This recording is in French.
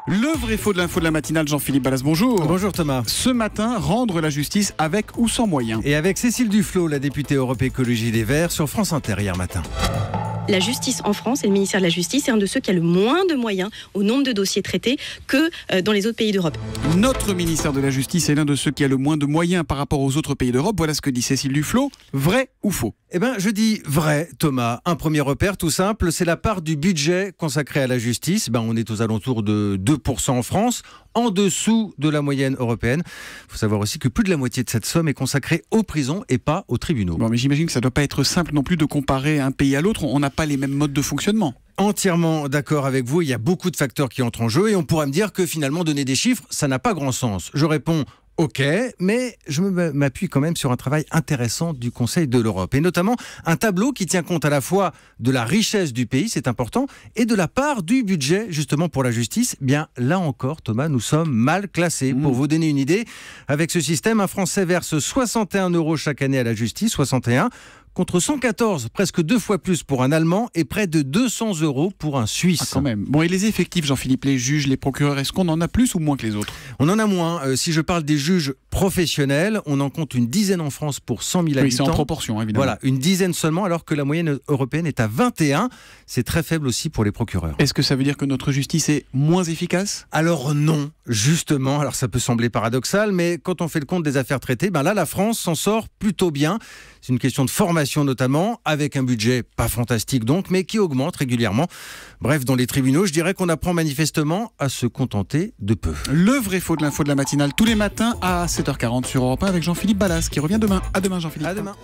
Le vrai faux de l'info de la matinale, Jean-Philippe Ballas, bonjour. Bonjour Thomas. Ce matin, rendre la justice avec ou sans moyens. Et avec Cécile Duflot, la députée Europe Écologie Les Verts, sur France Inter hier matin. La justice en France et le ministère de la Justice est un de ceux qui a le moins de moyens au nombre de dossiers traités que dans les autres pays d'Europe. Notre ministère de la Justice est l'un de ceux qui a le moins de moyens par rapport aux autres pays d'Europe. Voilà ce que dit Cécile Duflot. Vrai ou faux? Eh bien, je dis vrai, Thomas. Un premier repère tout simple, c'est la part du budget consacré à la justice. On est aux alentours de 2% en France, en dessous de la moyenne européenne. Il faut savoir aussi que plus de la moitié de cette somme est consacrée aux prisons et pas aux tribunaux. Bon, mais j'imagine que ça ne doit pas être simple non plus de comparer un pays à l'autre. On n'a pas les mêmes modes de fonctionnement. Entièrement d'accord avec vous, il y a beaucoup de facteurs qui entrent en jeu et on pourrait me dire que finalement donner des chiffres, ça n'a pas grand sens. Je réponds ok, mais je m'appuie quand même sur un travail intéressant du Conseil de l'Europe et notamment un tableau qui tient compte à la fois de la richesse du pays, c'est important, et de la part du budget justement pour la justice. Bien là encore, Thomas, nous sommes mal classés. Pour vous donner une idée, avec ce système, un Français verse 61 € chaque année à la justice, 61 contre 114, presque 2 fois plus pour un Allemand et près de 200 € pour un Suisse. Ah, quand même. Bon, et les effectifs, Jean-Philippe, les juges, les procureurs, est-ce qu'on en a plus ou moins que les autres? On en a moins. Si je parle des juges professionnels, on en compte une dizaine en France pour 100 000 habitants. Oui, c'est en proportion, évidemment. Voilà, une dizaine seulement, alors que la moyenne européenne est à 21. C'est très faible aussi pour les procureurs. Est-ce que ça veut dire que notre justice est moins efficace? Alors non, justement. Alors ça peut sembler paradoxal, mais quand on fait le compte des affaires traitées, là, la France s'en sort plutôt bien. C'est une question de formation notamment, avec un budget pas fantastique donc, mais qui augmente régulièrement. Bref, dans les tribunaux, je dirais qu'on apprend manifestement à se contenter de peu. Le vrai faux de l'info de la matinale, tous les matins à 7h40 sur Europe 1 avec Jean-Philippe Ballas, qui revient demain. À demain, Jean-Philippe. À demain.